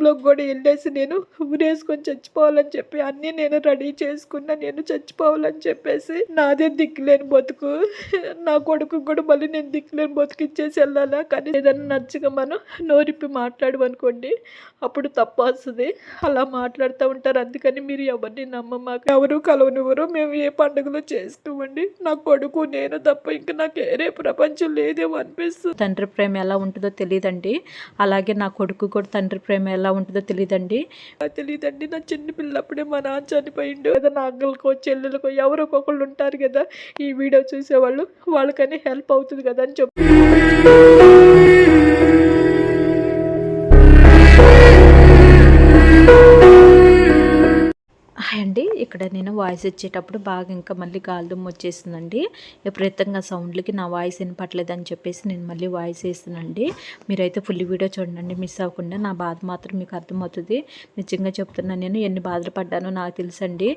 రూమ్లోకి కూడా వెళ్ళేసి నేను ఊరేసుకొని చచ్చిపోవాలని చెప్పి అన్నీ నేను రెడీ చేసుకున్నా. నేను చచ్చిపోవాలని చెప్పేసి నాదే దిక్కులేని బతుకు, నా కొడుకు కూడా మళ్ళీ నేను దిక్కులేని బతుకు ఇచ్చేసి వెళ్ళాలా. కానీ ఏదైనా నచ్చగా మనం నోరిప్పి మాట్లాడమనుకోండి అప్పుడు తప్పు వస్తుంది. అలా మాట్లాడుతూ ఉంటారు. అందుకని మీరు ఎవరిని నమ్మమాక. ఎవరు కలవనివ్వరు. మేము ఏ పండుగలో చేసుకోమండి. నా కొడుకు నేను తప్ప ఇంకా నాకు వేరే ప్రపంచం లేదేమో అనిపిస్తుంది. తండ్రి ప్రేమ ఎలా ఉంటుందో తెలియదండి. అలాగే నా కొడుకు కూడా తండ్రి ప్రేమ ఎలా ఉంటుందో తెలియదండి. నా చిన్న పిల్లప్పుడే మా నాన్న చనిపోయిండు కదా. నా అక్కలకో చెల్లెలకో ఎవరో ఒకళ్ళు ఉంటారు కదా ఈ వీడియో చూసేవాళ్ళు, వాళ్ళకని హెల్ప్ అవుతుంది కదా అని చెప్పి అండి ఇక్కడ నేను వాయిస్ ఇచ్చేటప్పుడు బాగా ఇంకా మళ్ళీ గాలిదుమ్ము వచ్చేసిందండి. విపరీతంగా సౌండ్లకి నా వాయిస్ వినపట్లేదని చెప్పేసి నేను మళ్ళీ వాయిస్ వేస్తున్నానండి. మీరైతే ఫుల్ వీడియో చూడండి, మిస్ అవ్వకుండా. నా బాధ మాత్రం మీకు అర్థమవుతుంది. నిజంగా చెప్తున్నాను, నేను ఎన్ని బాధలు పడ్డానో నాకు తెలుసండి.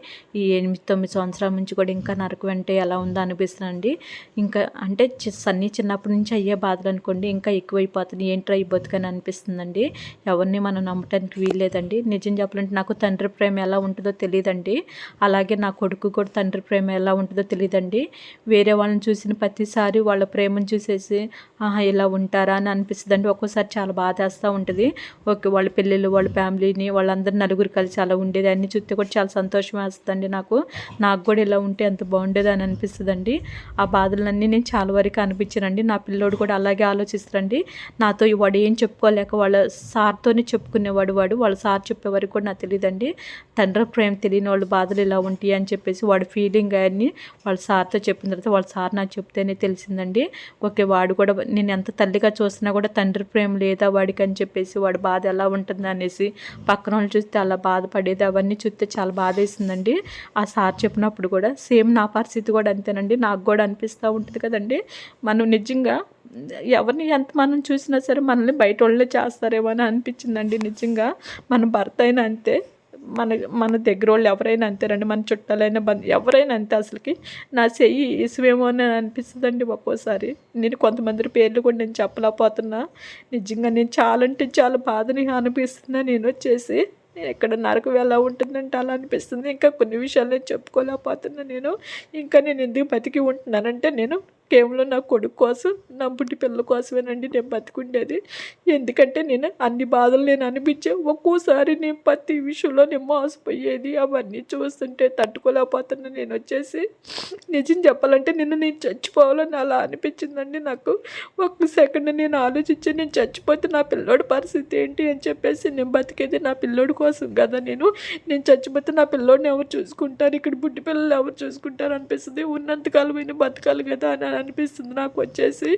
ఈ 8-9 సంవత్సరాల నుంచి కూడా ఇంకా నరకం అంటే ఎలా ఉందో అనిపిస్తుందండి. ఇంకా అంటే సన్నీ చిన్నప్పటి నుంచి అయ్యే బాధలు అనుకోండి ఇంకా ఎక్కువైపోతుంది. ఏంట్రా ఈ బతుకని అనిపిస్తుందండి. ఎవరిని మనం నమ్మటానికి వీల్లేదండి. నిజం చెప్పాలంటే నాకు తండ్రి ప్రేమ ఎలా ఉంటుందో తెలియదండి. అలాగే నా కొడుకు కూడా తండ్రి ప్రేమ ఎలా ఉంటుందో తెలియదండి. వేరే వాళ్ళని చూసిన ప్రతిసారి వాళ్ళ ప్రేమను చూసేసి ఇలా ఉంటారా అని అనిపిస్తుందండి. ఒక్కోసారి చాలా బాధేస్తూ ఉంటుంది. ఓకే, వాళ్ళ పెళ్ళిళ్ళు, వాళ్ళ ఫ్యామిలీని, వాళ్ళందరూ నలుగురు కలిసి అలా ఉండేది అన్ని చూస్తే కూడా చాలా సంతోషం వేస్తుందండి. నాకు కూడా ఇలా ఉంటే ఎంత బాగుండేది అని అనిపిస్తుందండి. ఆ బాధలన్నీ నేను చాలా వరకు అనిపించానండి. నా పిల్లోడు కూడా అలాగే ఆలోచిస్తారండి. నాతో వాడు ఏం చెప్పుకోలేక వాళ్ళ సార్తోనే చెప్పుకునేవాడు. వాళ్ళ సార్ చెప్పే వరకు కూడా నాకు తెలియదండి. తండ్రి ప్రేమ తెలియని వాళ్ళు బాధలు ఇలా ఉంటాయి అని చెప్పేసి వాడు ఫీలింగ్ అన్నీ వాళ్ళ సార్తో చెప్పిన తర్వాత వాళ్ళ సార్ నాకు చెప్తేనే తెలిసిందండి. ఓకే, వాడు కూడా నేను ఎంత తల్లిగా చూసినా కూడా తండ్రి ప్రేమ లేదా వాడికి అని చెప్పేసి వాడి బాధ ఎలా ఉంటుంది అనేసి పక్కన వాళ్ళు చూస్తే అలా బాధపడేది అవన్నీ చూస్తే చాలా బాధ వేసిందండి. ఆ సార్ చెప్పినప్పుడు కూడా సేమ్ నా పరిస్థితి కూడా అంతేనండి. నాకు కూడా అనిపిస్తూ ఉంటుంది కదండి. మనం నిజంగా ఎవరిని ఎంత మనం చూసినా సరే మనల్ని బయట వాళ్ళే చేస్తారేమో అని అనిపించిందండి. నిజంగా మన భర్త అయినా అంతే, మన దగ్గర వాళ్ళు ఎవరైనా అంతేనండి. మన చుట్టాలైనా ఎవరైనా అంతే. అసలుకి నా చెయ్యి ఇసువేమో అని అనిపిస్తుందండి ఒక్కోసారి. నేను కొంతమంది పేర్లు కూడా నేను చెప్పలేకపోతున్నా. నిజంగా నేను చాలా అంటే చాలా బాధని అనిపిస్తున్నా. నేను వచ్చేసి ఇక్కడ నరకం ఎలా ఉంటుందంటే అలా అనిపిస్తుంది. ఇంకా కొన్ని విషయాలు నేను చెప్పుకోలేకపోతున్నా. ఇంకా నేను ఎందుకు బతికి ఉంటున్నానంటే నేను కేవలం నా కొడుకు కోసం, నా పుట్టి పిల్లల కోసమేనండి నేను బతికుండేది. ఎందుకంటే నేను అన్ని బాధలు నేను అనిపించే ఒక్కోసారి నేను ప్రతి విషయంలో నేను మోసపోయేది. అవన్నీ చూస్తుంటే తట్టుకోలేకపోతున్నా. నేను వచ్చేసి నిజం చెప్పాలంటే నేను చచ్చిపోవాలని అలా అనిపించిందండి. నాకు ఒక్క సెకండ్ నేను ఆలోచించి నేను చచ్చిపోతే నా పిల్లోడి పరిస్థితి ఏంటి అని చెప్పేసి, నేను బతికేది నా పిల్లోడి కోసం కదా. నేను చచ్చిపోతే నా పిల్లోడిని ఎవరు చూసుకుంటారు, ఇక్కడ పుట్టి పిల్లలు ఎవరు చూసుకుంటారు అనిపిస్తుంది. ఉన్నంతకాలమైన బతకాలి కదా అని అనిపిస్తుంది నాకు వచ్చేసి.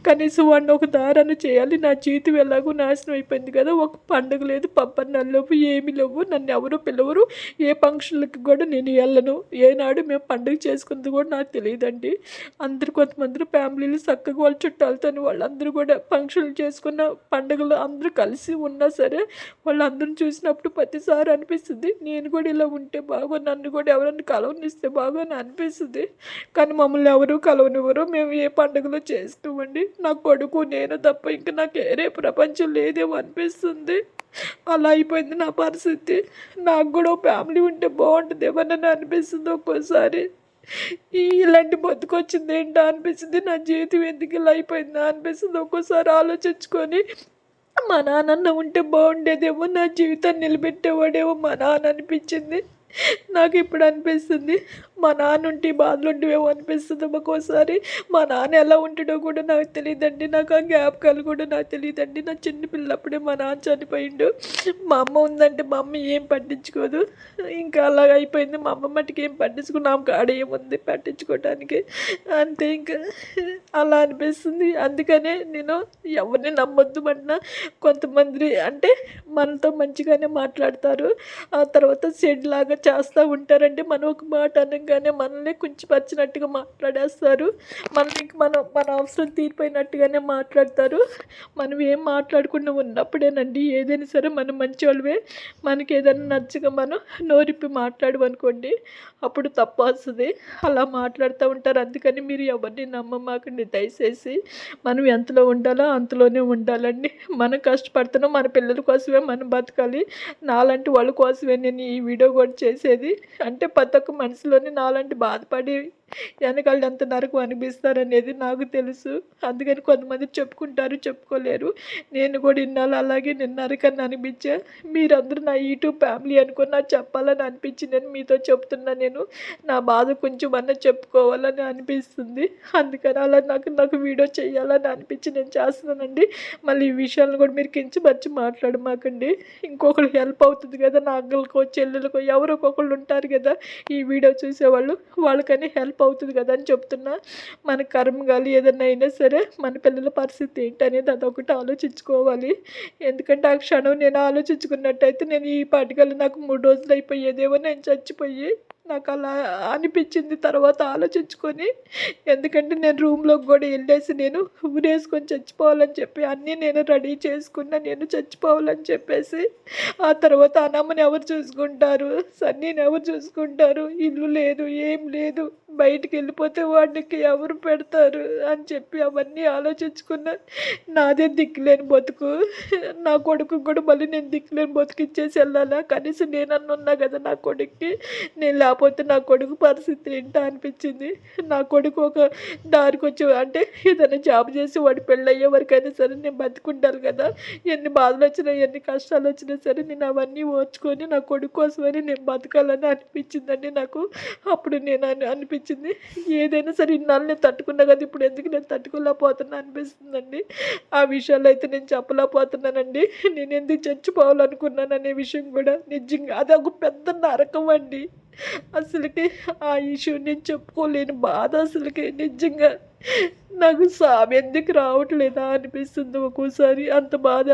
కనీసం వాడిని ఒక దారాన్ని చేయాలి. నా జీవితం ఎలాగో నాశనం అయిపోయింది కదా. ఒక పండుగ లేదు, పబ్బన్నాలు లేవు, ఏమి లేవు. నన్ను ఎవరు పిలవరు. ఏ ఫంక్షన్లకి కూడా నేను వెళ్ళను. ఏనాడు మేము పండుగ చేసుకుంది కూడా నాకు తెలియదండి. కొంతమంది ఫ్యామిలీలు చక్కగా వాళ్ళ చుట్టాలతో వాళ్ళందరూ కూడా ఫంక్షన్లు చేసుకున్న పండుగలు అందరూ కలిసి ఉన్నా సరే వాళ్ళందరూ చూసినప్పుడు ప్రతిసారి అనిపిస్తుంది నేను కూడా ఇలా ఉంటే బాగో, నన్ను కూడా ఎవరైనా కలవనిస్తే బాగో అని అనిపిస్తుంది. కానీ మమ్మల్ని ఎవరు కలవనివ్వరు. మేము ఏ పండుగలో చేసుకోమండి. నా కొడుకు నేను తప్ప ఇంకా నాకు వేరే ప్రపంచం లేదేమో అనిపిస్తుంది. అలా అయిపోయింది నా పరిస్థితి. నాకు కూడా ఫ్యామిలీ ఉంటే బాగుంటుందేమో అని అనిపిస్తుంది ఒక్కోసారి. ఇలాంటి బతుకొచ్చింది ఏంటో అనిపిస్తుంది. నా జీవితం ఎందుకు ఇలా అయిపోయిందా అనిపిస్తుంది ఒక్కోసారి ఆలోచించుకొని. మా నాన్న ఉంటే బాగుండేదేమో, నా జీవితాన్ని నిలబెట్టేవాడేమో మా నాన్న అనిపించింది. నాకు ఇప్పుడు అనిపిస్తుంది మా నాన్న ఉంటే బాధలు ఉండేవేమో అనిపిస్తుంది ఒక్కోసారి. మా నాన్న ఎలా ఉంటాడో కూడా నాకు తెలియదండి. నాకు ఆ జ్ఞాపకాలు కూడా నాకు తెలియదండి. నా చిన్న పిల్లప్పుడే మా నాన్న చనిపోయిండు. మా అమ్మ ఉందంటే మా అమ్మ ఏం పట్టించుకోదు. ఇంకా అలాగ అయిపోయింది. మా అమ్మ మట్టుకు ఏం పట్టించుకుని ఆమె కాడ ఏముంది పట్టించుకోవడానికి, అంతే. ఇంకా అలా అనిపిస్తుంది. అందుకనే నేను ఎవరిని నమ్మొద్దు అన్నా. కొంతమంది అంటే మనతో మంచిగానే మాట్లాడతారు, ఆ తర్వాత సెడ్ లాగా చేస్తూ ఉంటారండి. మనం ఒక మాట అనగా మాట్లాడినట్టుగానే మనల్ని కుంచిపరిచినట్టుగా మాట్లాడేస్తారు. మన అవసరం తీరిపోయినట్టుగానే మాట్లాడతారు. మనం ఏం మాట్లాడకుండా ఉన్నప్పుడేనండి ఏదైనా సరే మనం మంచోళ్ళమే. మనకి ఏదైనా నచ్చక మనం నోరిప్పి మాట్లాడమనుకోండి అప్పుడు తప్పు వస్తుంది. అలా మాట్లాడుతూ ఉంటారు. అందుకని మీరు ఎవరిని నమ్మమాకండి దయచేసి. మనం ఎంతలో ఉండాలో అంతలోనే ఉండాలండి. మనం కష్టపడుతున్నాం, మన పిల్లల కోసమే మనం బతకాలి. నాలాంటి వాళ్ళ కోసమే నేను ఈ వీడియో కూడా చేసేది. అంటే ప్రతి ఒక్క మనసులోని నాలాంటి బాధపడి వెనకాల ఎంత నరకం అనిపిస్తారనేది నాకు తెలుసు. అందుకని కొంతమంది చెప్పుకుంటారు, చెప్పుకోలేరు. నేను కూడా ఇన్నాళ్ళు అలాగే నేను నరకాన్ని అనిపించా. మీరందరూ నా యూట్యూబ్ ఫ్యామిలీ అనుకుని నాకు చెప్పాలని అనిపించి నేను మీతో చెప్తున్నా. నేను నా బాధ కొంచెం అన్నా చెప్పుకోవాలని అనిపిస్తుంది. అందుకని అలా నాకు వీడియో చేయాలని అనిపించి నేను చేస్తున్నానండి. మళ్ళీ ఈ విషయాలను కూడా మీరు కించపరిచి మాట్లాడమాకండి. ఇంకొకరికి హెల్ప్ అవుతుంది కదా, నా అక్కలకో చెల్లెలకో ఎవరో ఒకళ్ళు ఉంటారు కదా ఈ వీడియో చూసేవాళ్ళు, వాళ్ళకని హెల్ప్ అవుతుంది కదా అని చెప్తున్నా. మన కర్మగాలి ఏదైనా అయినా సరే మన పిల్లల పరిస్థితి ఏంటనేది అదొకటి ఆలోచించుకోవాలి. ఎందుకంటే ఆ క్షణం నేను ఆలోచించుకున్నట్టయితే నేను ఈ పాటికల్లా నాకు 3 రోజులు అయిపోయేదేమో నేను చచ్చిపోయి. నాకు అలా అనిపించింది తర్వాత ఆలోచించుకొని. ఎందుకంటే నేను రూమ్లోకి కూడా వెళ్ళేసి నేను ఊరేసుకొని చచ్చిపోవాలని చెప్పి అన్నీ నేను రెడీ చేసుకున్నా. నేను చచ్చిపోవాలని చెప్పేసి ఆ తర్వాత అన్నమ్మని ఎవరు చూసుకుంటారు, సన్నీని ఎవరు చూసుకుంటారు, ఇల్లు లేదు ఏం లేదు, బయటికి వెళ్ళిపోతే వాడికి ఎవరు పెడతారు అని చెప్పి అవన్నీ ఆలోచించుకున్నా. నాదే దిక్కులేని బతుకు, నా కొడుకు కూడా మళ్ళీ నేను దిక్కులేని బతుకు ఇచ్చేసి వెళ్ళాలా? కనీసం నేనన్నా ఉన్నా కదా నా కొడుక్కి. నేను లేకపోతే నా కొడుకు పరిస్థితి ఏంటో అనిపించింది. నా కొడుకు ఒక దారికి వచ్చి అంటే ఏదైనా జాబ్ చేసి వాడి పెళ్ళి అయ్యే వరకైనా సరే నేను బతుకుండాలి కదా. ఎన్ని బాధలు వచ్చినా ఎన్ని కష్టాలు వచ్చినా సరే నేను అవన్నీ ఓర్చుకొని నా కొడుకు కోసమని నేను బతకాలని అనిపించిందండి నాకు. అప్పుడు నేను అనిపించింది ఏదైనా సరే ఇన్నాళ్ళు నేను తట్టుకున్నా కదా, ఇప్పుడు ఎందుకు నేను తట్టుకోలేకపోతున్నా అనిపిస్తుందండి. ఆ విషయాలు అయితే నేను చెప్పలేకపోతున్నానండి. నేను ఎందుకు చచ్చిపోవాలనుకున్నాను అనే విషయం కూడా నిజంగా అది ఒక పెద్ద నరకం అండి. అసలుకి ఆ ఇష్యూ నేను చెప్పుకోలేని బాధ. అసలుకి నిజంగా నాకు సామె ఎందుకు రావట్లేదా అనిపిస్తుంది ఒక్కోసారి. అంత బాధ